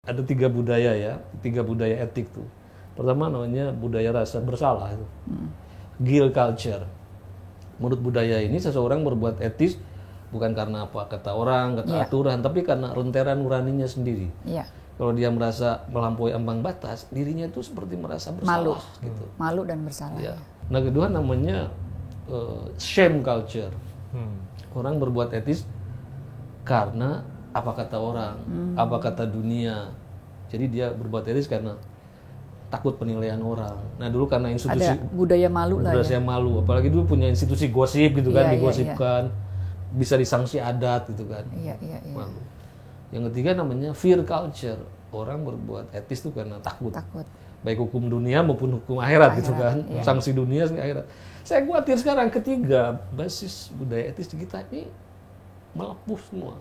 Ada 3 budaya ya, 3 budaya etik tuh. Pertama namanya budaya rasa bersalah itu. Guilt culture. Menurut budaya ini seseorang berbuat etis bukan karena apa kata orang, kata aturan, tapi karena renteran nuraninya sendiri. Kalau dia merasa melampaui ambang batas, dirinya itu seperti merasa bersalah gitu. Malu dan bersalah. Ya. Nah, kedua namanya shame culture. Orang berbuat etis karena apa kata orang, apa kata dunia. Jadi dia berbuat etis karena takut penilaian orang. Nah dulu karena institusi ada budaya malu lah budaya malu, apalagi dulu punya institusi gosip gitu kan, digosipkan, bisa disanksi adat gitu kan. Malu. Yang ketiga namanya fear culture. Orang berbuat etis tuh karena takut. Baik hukum dunia maupun hukum akhirat gitu kan. Sanksi dunia, sanksi akhirat. Saya khawatir sekarang ketiga basis budaya etis di kita ini melepuh semua.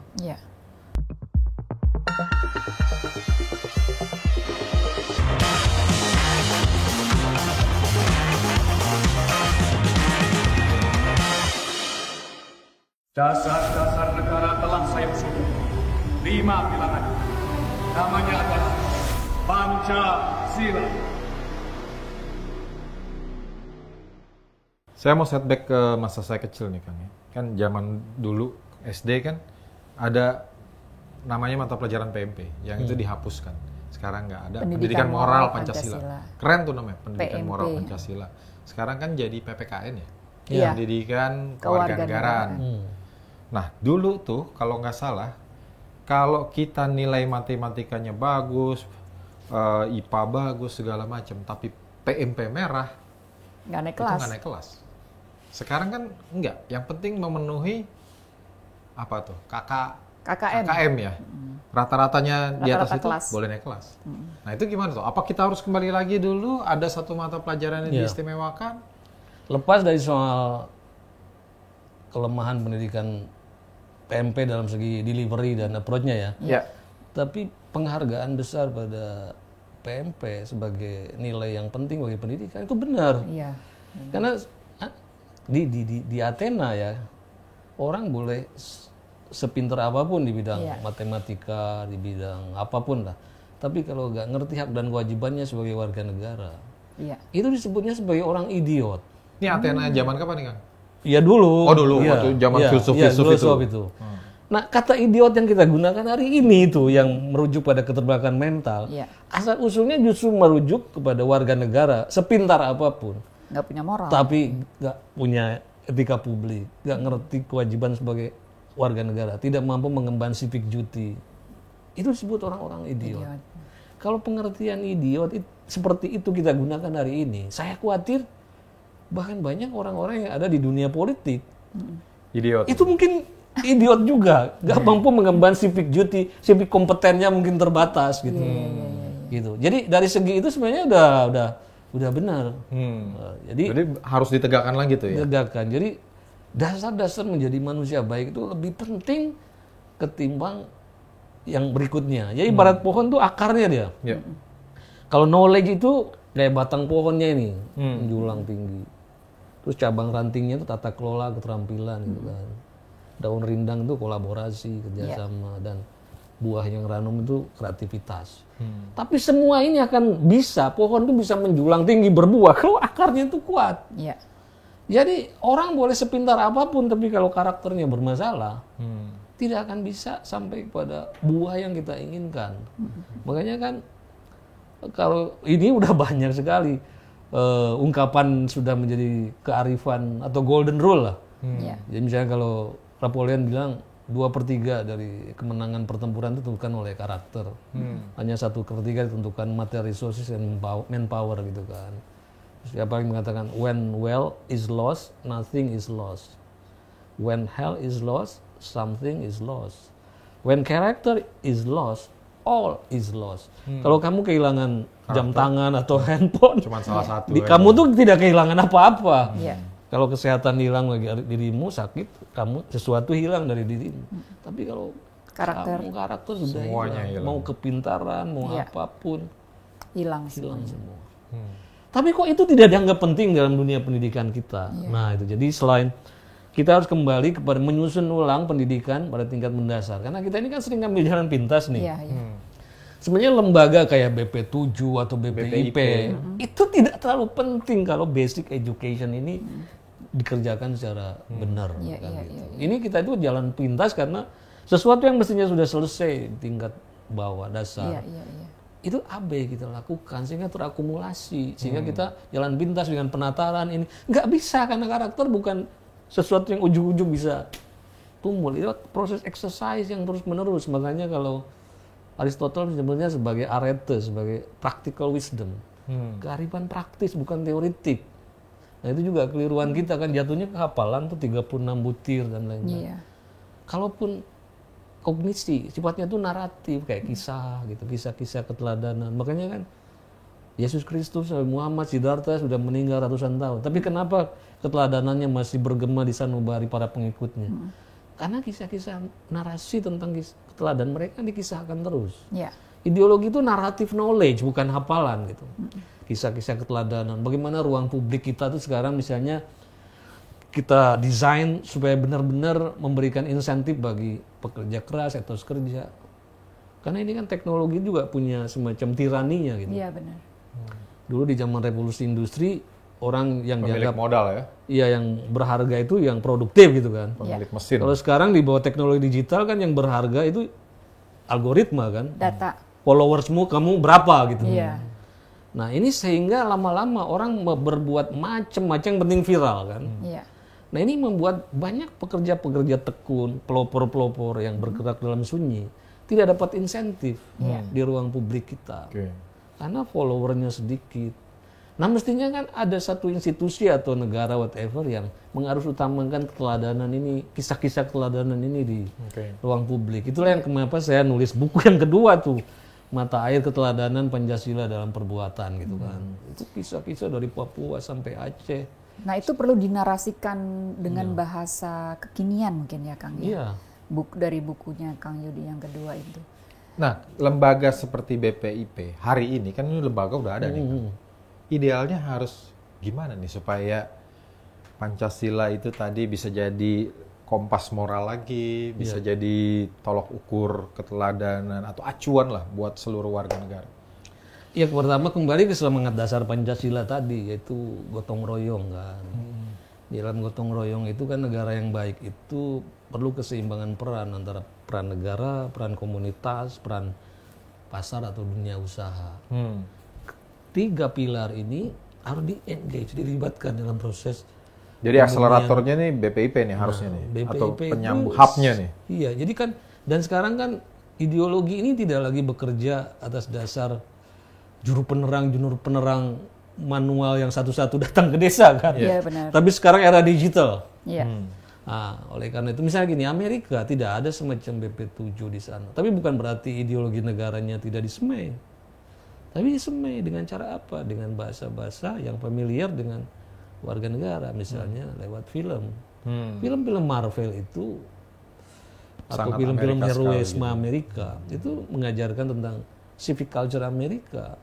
Dasar-dasar negara telah saya usulkan 5 pilangan. Namanya adalah Pancasila. Saya mau setback ke masa saya kecil nih Kang ya. Kan zaman dulu SD kan ada namanya mata pelajaran PMP yang itu dihapuskan. Sekarang nggak ada. Pendidikan Moral Pancasila. Keren tuh namanya, Pendidikan Moral Pancasila. Sekarang kan jadi PPKN ya. Pendidikan Kewarganegaraan. Nah, dulu tuh kalau nggak salah, kalau kita nilai matematikanya bagus, IPA bagus segala macam, tapi PMP merah, nggak naik kelas. Sekarang kan enggak. Yang penting memenuhi apa tuh? KKM ya. Rata-ratanya di atas itu kelas. Boleh naik kelas. Nah itu gimana tuh? Apa kita harus kembali lagi dulu? Ada satu mata pelajaran yang diistimewakan? Lepas dari soal kelemahan pendidikan PMP dalam segi delivery dan approach-nya ya. Tapi penghargaan besar pada PMP sebagai nilai yang penting bagi pendidikan itu benar. Karena di Athena ya, orang boleh sepintar apapun di bidang matematika, di bidang apapun lah. Tapi kalau nggak ngerti hak dan kewajibannya sebagai warga negara, itu disebutnya sebagai orang idiot. Ini Athena zaman kapan nih Kang? Iya dulu. Oh dulu, waktu zaman filsuf itu. Nah kata idiot yang kita gunakan hari ini itu yang merujuk pada keterbelakangan mental, asal usulnya justru merujuk kepada warga negara sepintar apapun. Nggak punya moral. Tapi nggak punya etika publik, nggak ngerti kewajiban sebagai warga negara, tidak mampu mengemban civic duty. Itu disebut orang-orang idiot. Kalau pengertian idiot seperti itu kita gunakan hari ini, saya khawatir bahkan banyak orang-orang yang ada di dunia politik idiot. Itu mungkin idiot juga, nggak mampu mengemban civic duty, civic kompetennya mungkin terbatas gitu. Gitu. Jadi dari segi itu sebenarnya udah benar. Jadi harus ditegakkan lagi tuh ya. Ditegakkan. Jadi dasar-dasar menjadi manusia baik itu lebih penting ketimbang yang berikutnya. Jadi ibarat pohon tuh akarnya dia. Kalau knowledge itu kayak batang pohonnya ini, menjulang tinggi. Terus cabang rantingnya itu tata kelola, keterampilan gitu kan. Daun rindang itu kolaborasi, kerjasama, dan buah yang ranum itu kreativitas. Tapi semua ini akan bisa, pohon itu bisa menjulang tinggi berbuah kalau akarnya itu kuat. Jadi orang boleh sepintar apapun, tapi kalau karakternya bermasalah, tidak akan bisa sampai pada buah yang kita inginkan. Makanya kan kalau ini udah banyak sekali ungkapan sudah menjadi kearifan atau golden rule lah. Jadi misalnya kalau Napoleon bilang 2/3 dari kemenangan pertempuran itu ditentukan oleh karakter. Hanya 1/3 ditentukan material resources and manpower gitu kan. Siapa yang mengatakan when wealth is lost, nothing is lost. When health is lost, something is lost. When character is lost, all is lost. Kalau kamu kehilangan jam tangan atau handphone, cuma salah satu. Kamu tuh tidak kehilangan apa-apa. Kalau kesehatan hilang lagi dirimu sakit, kamu sesuatu hilang dari dirimu. Tapi kalau karakter sudah hilang. Mau kepintaran, mau apapun hilang semua. Tapi kok itu tidak dianggap penting dalam dunia pendidikan kita. Nah itu jadi selain kita harus kembali kepada menyusun ulang pendidikan pada tingkat mendasar. Karena kita ini kan sering ngambil jalan pintas nih. sebenarnya lembaga kayak BP7 atau BPIP itu tidak terlalu penting kalau basic education ini dikerjakan secara benar. Ini kita itu jalan pintas karena sesuatu yang mestinya sudah selesai tingkat bawah dasar. Itu abai kita lakukan sehingga terakumulasi, sehingga kita jalan pintas dengan penataran ini. Nggak bisa karena karakter bukan sesuatu yang ujung-ujung bisa tumbuh. Itu proses exercise yang terus-menerus. Makanya kalau Aristoteles sebenarnya sebagai arete, sebagai practical wisdom. Kearifan praktis, bukan teoritik. Nah itu juga keliruan kita kan, jatuhnya ke hafalan tuh 36 butir dan lain-lain. Kalaupun kognisi, sifatnya tuh naratif, kayak kisah gitu, kisah-kisah keteladanan. Makanya kan Yesus Kristus, Muhammad, Siddhartha sudah meninggal ratusan tahun. Tapi kenapa keteladanannya masih bergema di sanubari para pengikutnya? Karena kisah-kisah narasi tentang keteladan mereka dikisahkan terus. Ideologi itu naratif knowledge, bukan hafalan gitu. Kisah-kisah keteladanan. Bagaimana ruang publik kita tuh sekarang misalnya kita desain supaya benar-benar memberikan insentif bagi pekerja keras, etos kerja. Karena ini kan teknologi juga punya semacam tiraninya gitu. Iya benar. Dulu di zaman revolusi industri, orang yang pemilik dianggap modal ya. Iya, yang berharga itu yang produktif gitu kan. Pemilik mesin. Kalau sekarang di bawah teknologi digital kan yang berharga itu algoritma kan. Data. Followersmu kamu berapa gitu. Nah ini sehingga lama-lama orang berbuat macam-macam yang penting viral kan. Nah ini membuat banyak pekerja-pekerja tekun, pelopor-pelopor yang bergerak dalam sunyi tidak dapat insentif di ruang publik kita. Karena followernya sedikit. Nah mestinya kan ada satu institusi atau negara whatever yang mengharus utamakan keteladanan ini, kisah-kisah keteladanan ini di ruang publik. Itulah yang kenapa saya nulis buku yang kedua tuh, Mata Air Keteladanan Pancasila dalam Perbuatan gitu kan. Itu kisah-kisah dari Papua sampai Aceh. Nah itu perlu dinarasikan dengan bahasa kekinian mungkin ya Kang ya? Dari bukunya Kang Yudi yang kedua itu. Nah lembaga seperti BPIP hari ini kan ini lembaga udah ada nih Kang. Idealnya harus gimana nih supaya Pancasila itu tadi bisa jadi kompas moral lagi, bisa jadi tolok ukur keteladanan atau acuan lah buat seluruh warga negara. Ya pertama kembali ke semangat dasar Pancasila tadi, yaitu gotong royong kan. Di dalam gotong royong itu kan negara yang baik itu perlu keseimbangan peran antara peran negara, peran komunitas, peran pasar atau dunia usaha. 3 pilar ini harus di-engage, dilibatkan dalam proses. Jadi akseleratornya nih BPIP nih harusnya nih, BPIP atau penyambung hubnya nih. Iya, jadi kan dan sekarang kan ideologi ini tidak lagi bekerja atas dasar juru penerang manual yang satu-satu datang ke desa kan. Iya benar. Tapi sekarang era digital. Iya. Nah, oleh karena itu misalnya gini, Amerika tidak ada semacam BP7 di sana. Tapi bukan berarti ideologi negaranya tidak disemai. Tapi disemai dengan cara apa? Dengan bahasa-bahasa yang familiar dengan warga negara, misalnya lewat film. Film-film Marvel itu atau film-film heroisme Amerika itu mengajarkan tentang civic culture Amerika.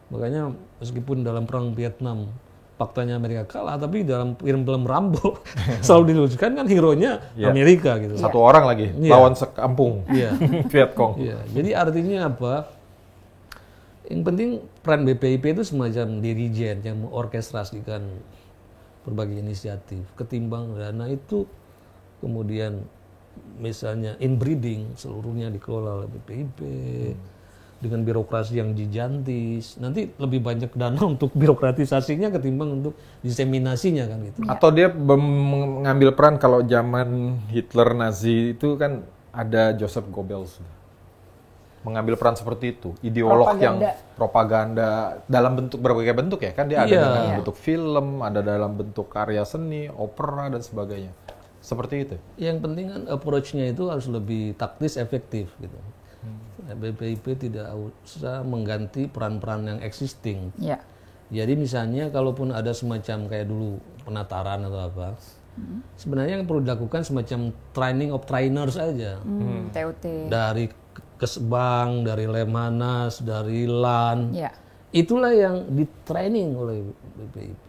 Makanya meskipun dalam perang Vietnam faktanya Amerika kalah, tapi dalam film-film Rambo selalu dilucukan kan hero-nya Amerika gitu. Satu orang lagi lawan sekampung Vietcong. Jadi artinya apa? Yang penting peran BPIP itu semacam dirijen yang mengorkestrasikan berbagai inisiatif. Ketimbang dana itu kemudian misalnya inbreeding seluruhnya dikelola oleh BPIP dengan birokrasi yang gigantis. Nanti lebih banyak dana untuk birokratisasinya ketimbang untuk diseminasinya kan gitu. Atau dia mengambil peran kalau zaman Hitler Nazi itu kan ada Joseph Goebbels. Mengambil peran seperti itu, ideolog yang propaganda dalam bentuk berbagai bentuk ya kan, dia ada dalam bentuk film, ada dalam bentuk karya seni, opera dan sebagainya. Seperti itu. Yang penting kan approach-nya itu harus lebih taktis, efektif gitu. BPIP tidak usah mengganti peran-peran yang existing. Jadi misalnya kalaupun ada semacam kayak dulu penataran atau apa, sebenarnya yang perlu dilakukan semacam training of trainers aja. TOT. Dari Kesbang, dari Lemhanas, dari LAN. Itulah yang di-training oleh BPIP.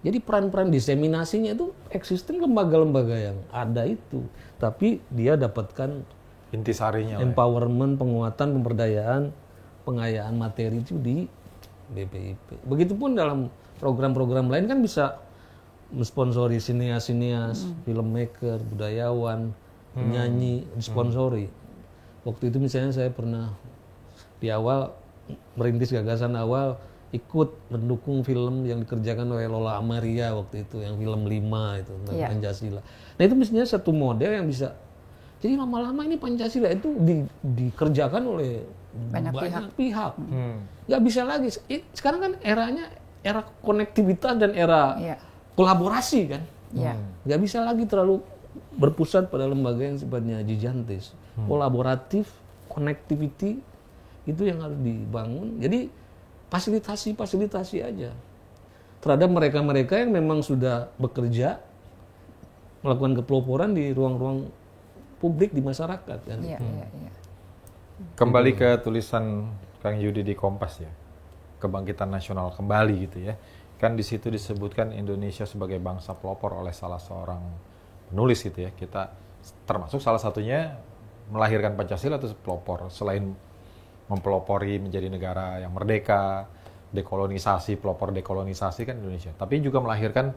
Jadi peran-peran diseminasinya itu existing lembaga-lembaga yang ada itu. Tapi dia dapatkan intisarinya empowerment, penguatan, pemberdayaan, pengayaan materi itu di BPIP. Begitupun dalam program-program lain kan bisa mensponsori sinias-sinias, filmmaker, budayawan, penyanyi, disponsori. Waktu itu misalnya saya pernah di awal merintis gagasan awal ikut mendukung film yang dikerjakan oleh Lola Amaria waktu itu, yang film 5 itu tentang Pancasila. Nah itu mestinya satu model yang bisa. Jadi lama-lama ini Pancasila itu dikerjakan oleh banyak pihak. Nggak bisa lagi. Sekarang kan eranya era konektivitas dan era kolaborasi kan. Nggak bisa lagi terlalu berpusat pada lembaga yang sifatnya jijantis. Kolaboratif, connectivity itu yang harus dibangun. Jadi fasilitasi aja terhadap mereka-mereka yang memang sudah bekerja melakukan kepeloporan di ruang-ruang publik di masyarakat kan. Kembali ke tulisan Kang Yudi di Kompas ya, kebangkitan nasional kembali gitu ya. Kan di situ disebutkan Indonesia sebagai bangsa pelopor oleh salah seorang penulis gitu ya. Kita termasuk salah satunya melahirkan Pancasila itu pelopor. Selain mempelopori menjadi negara yang merdeka, dekolonisasi, pelopor dekolonisasi kan Indonesia. Tapi juga melahirkan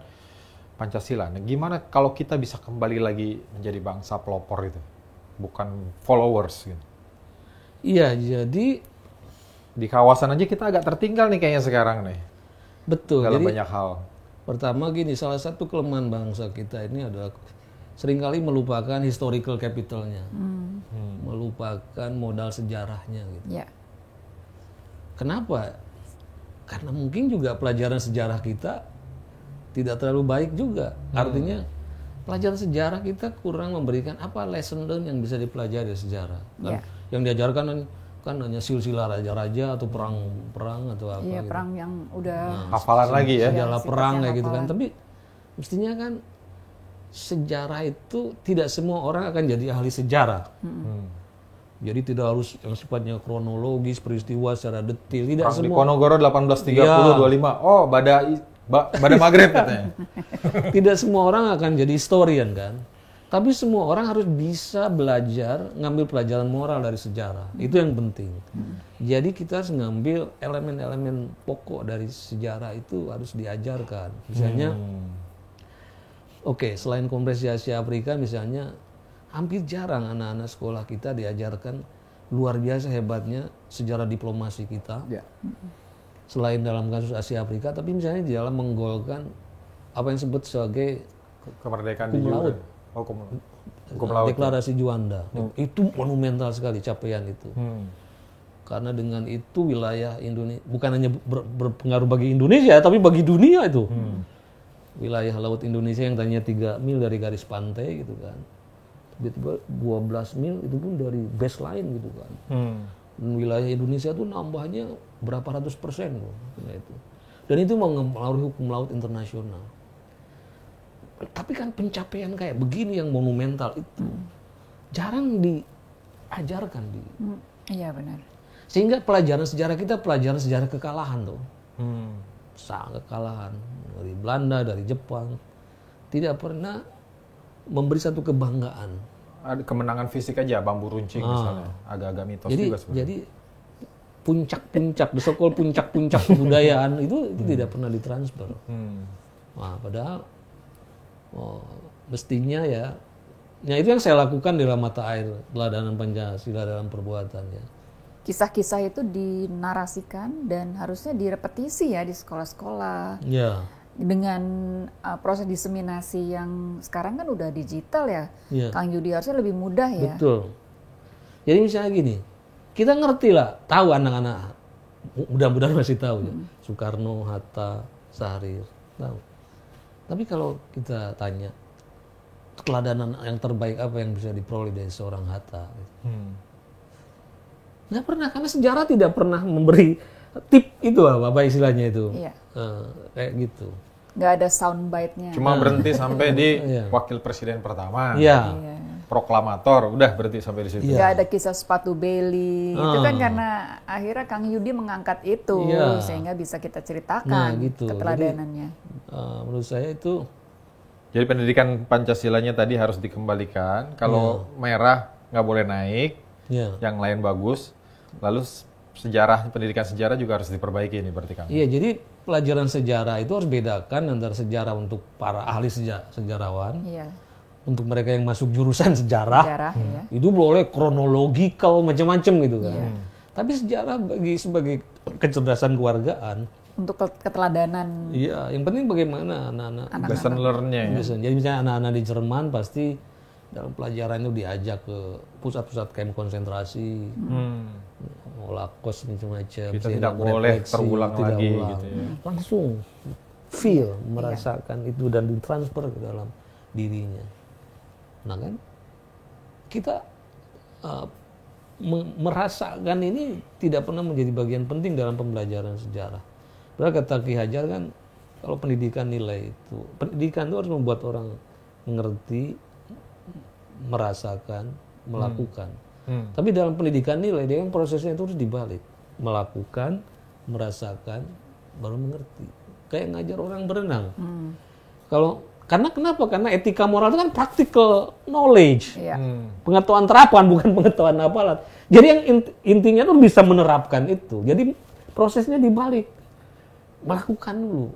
Pancasila. Nah, gimana kalau kita bisa kembali lagi menjadi bangsa pelopor itu, bukan followers gitu? Iya, jadi di kawasan aja kita agak tertinggal nih kayaknya sekarang nih. Betul. Dalam jadi, banyak hal. Pertama gini, salah satu kelemahan bangsa kita ini adalah seringkali melupakan historical capitalnya, melupakan modal sejarahnya gitu. Kenapa? Karena mungkin juga pelajaran sejarah kita tidak terlalu baik juga. Artinya pelajaran sejarah kita kurang memberikan apa lesson learn yang bisa dipelajari dari sejarah. Kan? Yang diajarkan kan hanya silsilah raja-raja atau perang atau apa gitu. Perang yang udah hafalan lagi ya. Sejarah perang kayak gitu kan. Tapi mestinya kan sejarah itu tidak semua orang akan jadi ahli sejarah. Jadi tidak harus yang sifatnya kronologis, peristiwa secara detail. Tidak Perang semua. Di Ponorogo 1830-25. Oh, Bada Maghrib katanya. Tidak semua orang akan jadi historian kan. Tapi semua orang harus bisa belajar, ngambil pelajaran moral dari sejarah. Itu yang penting. Jadi kita harus ngambil elemen-elemen pokok dari sejarah itu harus diajarkan. Misalnya, selain Konferensi Asia Afrika misalnya, hampir jarang anak-anak sekolah kita diajarkan luar biasa hebatnya sejarah diplomasi kita. Selain dalam kasus Asia Afrika, tapi misalnya di dalam menggolkan apa yang disebut sebagai kemerdekaan cum laude. Deklarasi Juanda. Itu monumental sekali capaian itu. Karena dengan itu wilayah Indonesia bukan hanya berpengaruh bagi Indonesia, tapi bagi dunia itu. Wilayah laut Indonesia yang tadinya 3 mil dari garis pantai gitu kan. Tiba-tiba 12 mil itu pun dari baseline gitu kan. Dan wilayah Indonesia tuh nambahnya berapa ratus % loh. Itu. Dan itu mempengaruhi hukum laut internasional. Tapi kan pencapaian kayak begini yang monumental itu jarang diajarkan. Iya benar. Sehingga pelajaran sejarah kita pelajaran sejarah kekalahan tuh. Sangat kekalahan dari Belanda, dari Jepang. Tidak pernah memberi satu kebanggaan. Ada kemenangan fisik aja, bambu runcing misalnya. Agak-agak mitos juga sebenarnya. Jadi puncak-puncak, so-called puncak-puncak kebudayaan itu tidak pernah ditransfer. Nah, padahal mestinya ya itu yang saya lakukan di dalam mata air teladanan Pancasila dalam perbuatannya. Kisah-kisah itu dinarasikan dan harusnya direpetisi ya di sekolah-sekolah. Dengan proses diseminasi yang sekarang kan udah digital ya. Kang Yudi harusnya lebih mudah ya. Betul. Jadi misalnya gini, kita ngerti lah, tahu anak-anak mudah-mudahan masih tahu ya. Soekarno, Hatta, Syahrir, tahu. Tapi kalau kita tanya, keteladanan yang terbaik apa yang bisa diperoleh dari seorang Hatta? Nggak pernah, karena sejarah tidak pernah memberi tip itu apa istilahnya itu. Kayak gitu. Nggak ada soundbite-nya. Cuma berhenti sampai di wakil presiden pertama. Proklamator, udah berhenti sampai di situ. Nggak ada kisah sepatu Bailey. Itu kan karena akhirnya Kang Yudi mengangkat itu sehingga bisa kita ceritakan keteladanannya. Jadi, menurut saya itu. Jadi pendidikan Pancasilanya tadi harus dikembalikan. Kalau merah nggak boleh naik, yang lain bagus. Lalu pendidikan sejarah juga harus diperbaiki ini berarti kan? Iya, jadi pelajaran sejarah itu harus bedakan antara sejarah untuk para ahli sejarawan, untuk mereka yang masuk jurusan sejarah itu boleh kronologikal macam-macam gitu kan. Tapi sejarah sebagai kecerdasan kewargaan, untuk keteladanan. Iya, yang penting bagaimana anak-anak lesson learn-nya ya. Jadi misalnya anak-anak di Jerman pasti dalam pelajaran itu diajak ke pusat-pusat kamp konsentrasi, Holocaust macam-macam. Kita tidak boleh terulang lagi gitu ya. Langsung feel, merasakan itu dan ditransfer ke dalam dirinya. Nah kan, kita merasakan ini tidak pernah menjadi bagian penting dalam pembelajaran sejarah. Padahal kata Ki Hajar kan, kalau pendidikan pendidikan itu harus membuat orang mengerti, merasakan, melakukan. Tapi dalam pendidikan nilai, dia yang prosesnya itu harus dibalik. Melakukan, merasakan, baru mengerti. Kayak ngajar orang berenang. Karena kenapa? Karena etika moral itu kan practical knowledge. Pengetahuan terapan, bukan pengetahuan hafalan. Jadi yang intinya tuh bisa menerapkan itu. Jadi prosesnya dibalik. Melakukan dulu.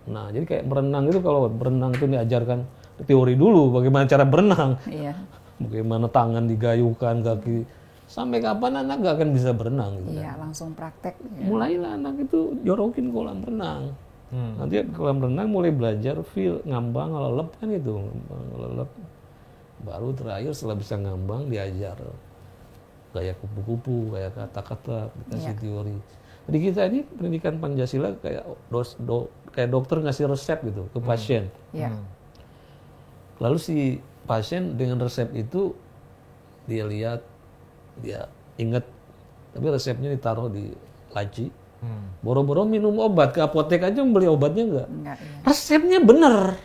Nah, jadi kayak berenang itu, kalau berenang itu diajarkan teori dulu, bagaimana cara berenang. Bagaimana tangan digayuhkan, kaki. Sampai kapan anak gak akan bisa berenang gitu kan. Langsung praktek. Mulailah anak itu jorokin kolam renang. Nanti kolam renang mulai belajar feel, ngambang, ngelelep kan itu. Ngambang, ngelelep. Baru terakhir setelah bisa ngambang diajar gaya kupu-kupu, gaya kata-kata, dikasih teori. Jadi kita ini pendidikan Pancasila kayak kayak dokter ngasih resep gitu ke pasien. Lalu si pasien dengan resep itu dia lihat, dia ingat, tapi resepnya ditaruh di laci. Boro-boro minum obat, ke apotek aja membeli obatnya enggak. Resepnya benar.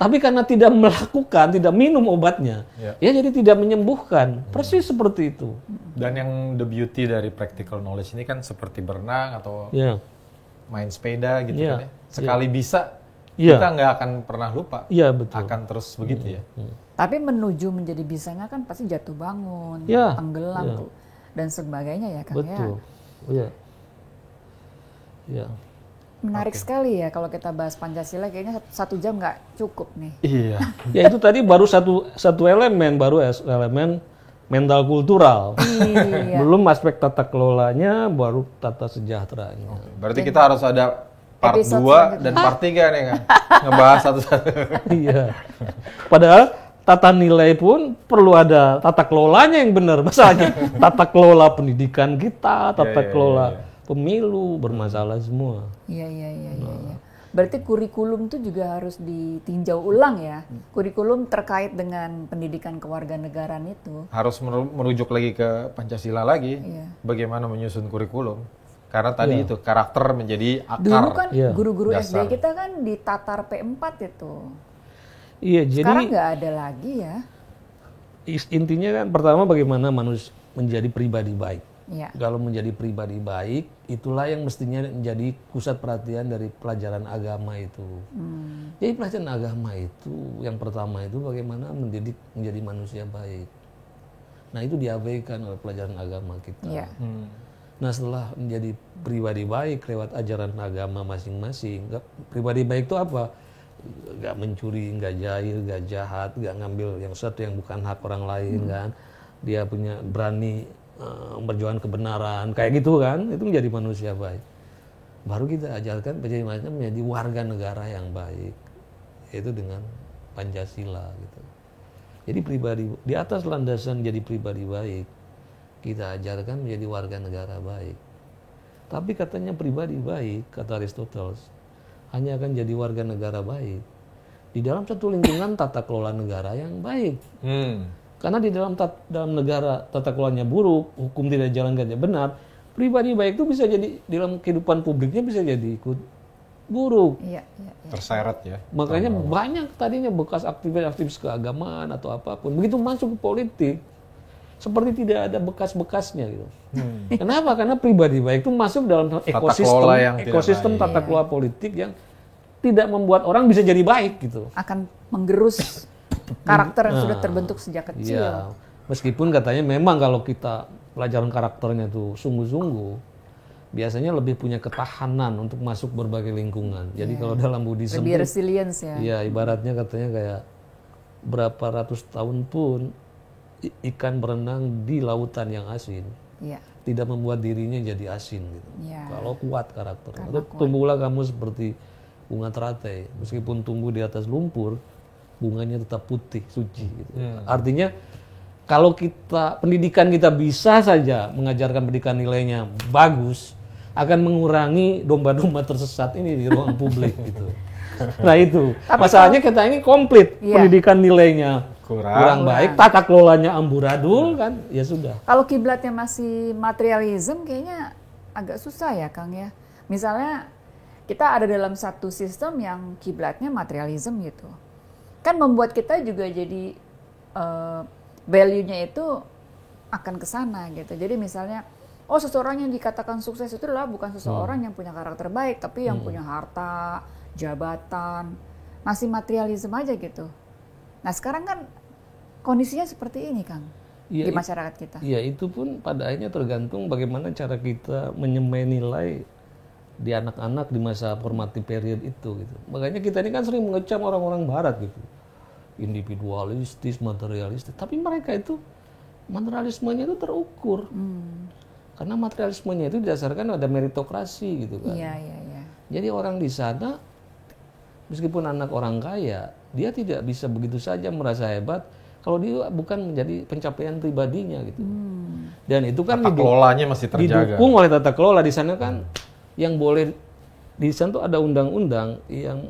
Tapi karena tidak melakukan, tidak minum obatnya, ya jadi tidak menyembuhkan. Persis seperti itu. Dan yang the beauty dari practical knowledge ini kan seperti berenang atau main sepeda gitu kan ya. Sekali bisa, kita nggak akan pernah lupa. Betul. Akan terus begitu ya. Tapi menuju menjadi bisanya kan pasti jatuh bangun, tenggelam dan sebagainya ya Kang. Betul. Menarik sekali ya kalau kita bahas Pancasila, kayaknya 1 jam nggak cukup nih. Ya itu tadi baru satu elemen, elemen mental kultural. Belum aspek tata kelolanya, baru tata sejahteranya. Berarti kita harus ada part 2 dan part 3 nih kan. Ngebahas satu-satu. Padahal tata nilai pun perlu ada tata kelolanya yang benar. Masalahnya tata kelola pendidikan kita, tata kelola pemilu, bermasalah semua. Iya. Berarti kurikulum itu juga harus ditinjau ulang ya. Kurikulum terkait dengan pendidikan kewarganegaraan itu. Harus merujuk lagi ke Pancasila lagi. Bagaimana menyusun kurikulum. Karena tadi itu karakter menjadi akar. Dulu kan guru-guru SD kita kan ditatar P4 itu. Sekarang nggak ada lagi ya. Intinya kan pertama bagaimana manusia menjadi pribadi baik. Kalau menjadi pribadi baik, itulah yang mestinya menjadi pusat perhatian dari pelajaran agama itu. Jadi pelajaran agama itu, yang pertama itu bagaimana mendidik menjadi manusia baik. Nah itu diabaikan oleh pelajaran agama kita. Nah setelah menjadi pribadi baik lewat ajaran agama masing-masing, pribadi baik itu apa? Gak mencuri, gak jahil, gak jahat, gak ngambil yang sesuatu yang bukan hak orang lain kan. Dia punya berani memperjuangkan kebenaran, kayak gitu kan, itu menjadi manusia baik. Baru kita ajarkan menjadi warga negara yang baik, yaitu dengan Pancasila gitu. Jadi pribadi di atas landasan jadi pribadi baik, kita ajarkan menjadi warga negara baik. Tapi katanya pribadi baik, kata Aristoteles, hanya akan jadi warga negara baik di dalam satu lingkungan tata kelola negara yang baik. Karena di dalam negara tata kelolanya buruk, hukum tidak dijalankannya benar, pribadi baik itu bisa jadi dalam kehidupan publiknya bisa jadi ikut buruk. Terseret ya. Makanya banyak tadinya bekas aktivis keagamaan atau apapun, begitu masuk ke politik, seperti tidak ada bekas-bekasnya gitu. Kenapa? Karena pribadi baik itu masuk dalam ekosistem tata kelola politik yang tidak membuat orang bisa jadi baik gitu. Akan menggerus karakter yang sudah terbentuk sejak kecil. Meskipun katanya memang kalau kita pelajaran karakternya tuh sungguh-sungguh, biasanya lebih punya ketahanan untuk masuk berbagai lingkungan. Jadi kalau dalam Buddhism lebih resilience ya. Iya, ibaratnya katanya kayak berapa ratus tahun pun ikan berenang di lautan yang asin. Iya. Tidak membuat dirinya jadi asin gitu. Ya. Kalau kuat karakternya. Tumbuhlah kamu seperti bunga teratai. Meskipun tumbuh di atas lumpur, bunganya tetap putih, suci gitu. Artinya kalau pendidikan kita bisa saja mengajarkan pendidikan nilainya bagus, akan mengurangi domba-domba tersesat ini di ruang publik gitu. Nah itu, masalahnya kita ini komplit, pendidikan nilainya kurang baik, tata kelolanya amburadul kan, ya sudah. Kalau kiblatnya masih materialisme kayaknya agak susah ya Kang ya. Misalnya kita ada dalam satu sistem yang kiblatnya materialisme gitu. Kan membuat kita juga jadi value-nya itu akan ke sana gitu. Jadi misalnya, seseorang yang dikatakan sukses itu adalah bukan seseorang yang punya karakter baik, tapi yang punya harta, jabatan, masih materialisme aja gitu. Nah sekarang kan kondisinya seperti ini Kang, di masyarakat kita. Iya, itu pun pada akhirnya tergantung bagaimana cara kita menyemai nilai di anak-anak di masa formative period itu gitu. Makanya kita ini kan sering mengecam orang-orang barat gitu. Individualistis, materialistis, tapi mereka itu materialismenya itu terukur. Karena materialismenya itu didasarkan ada meritokrasi gitu kan. Iya. Jadi orang di sana meskipun anak orang kaya, dia tidak bisa begitu saja merasa hebat kalau dia bukan menjadi pencapaian pribadinya gitu. Dan itu kan tata kelolanya masih terjaga. Didukung oleh tata kelola di sana kan. Yang boleh di sana tuh ada undang-undang yang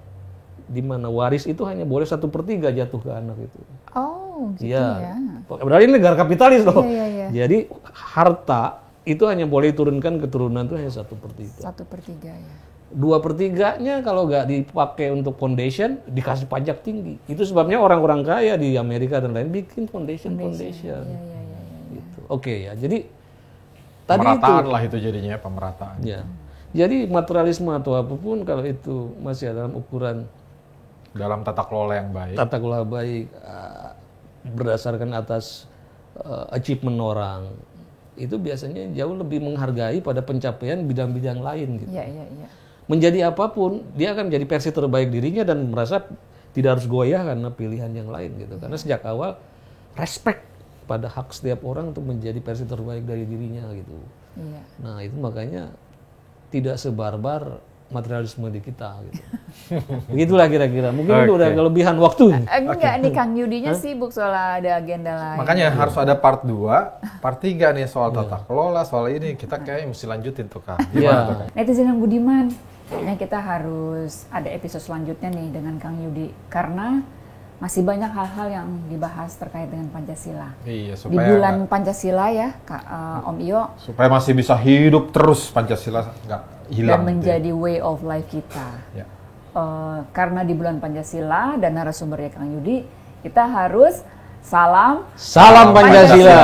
di mana waris itu hanya boleh 1/3 jatuh ke anak itu. Oh, gitu ya. Berarti ini negara kapitalis loh. Iya. Jadi harta itu hanya boleh turunkan keturunan itu hanya 1/3. 1/3 ya. 2/3-nya kalau nggak dipakai untuk foundation dikasih pajak tinggi. Itu sebabnya orang-orang kaya di Amerika dan lain bikin foundation. Iya. Gitu. Oke ya. Jadi pemerataan lah itu jadinya pemerataan. Ya. Jadi materialisme atau apapun kalau itu masih dalam ukuran dalam tata kelola yang baik. Tata kelola baik berdasarkan atas achievement orang. Itu biasanya jauh lebih menghargai pada pencapaian bidang-bidang lain gitu. Iya. Menjadi apapun, dia akan menjadi versi terbaik dirinya dan merasa tidak harus goyah karena pilihan yang lain gitu. Karena sejak awal respect pada hak setiap orang untuk menjadi versi terbaik dari dirinya gitu. Iya. Nah itu makanya tidak sebarbar materialisme di kita gitu. Begitulah kira-kira. Mungkin itu udah kelebihan waktu. Enggak nih Kang Yudinya sibuk soal ada agenda lain. Makanya harus ada part 2, part 3 nih soal tata kelola, soal ini. Kita kayak mesti lanjutin tuh Kang. Gimana tuh Kang? Netizen yang budiman, kayaknya kita harus ada episode selanjutnya nih dengan Kang Yudi. Karena masih banyak hal-hal yang dibahas terkait dengan Pancasila. Iya, supaya di bulan Pancasila ya, Om Iyo. Supaya masih bisa hidup terus Pancasila nggak hilang. Dan menjadi way of life kita. Ya. Karena di bulan Pancasila dan narasumbernya Kang Yudi, kita harus salam Pancasila.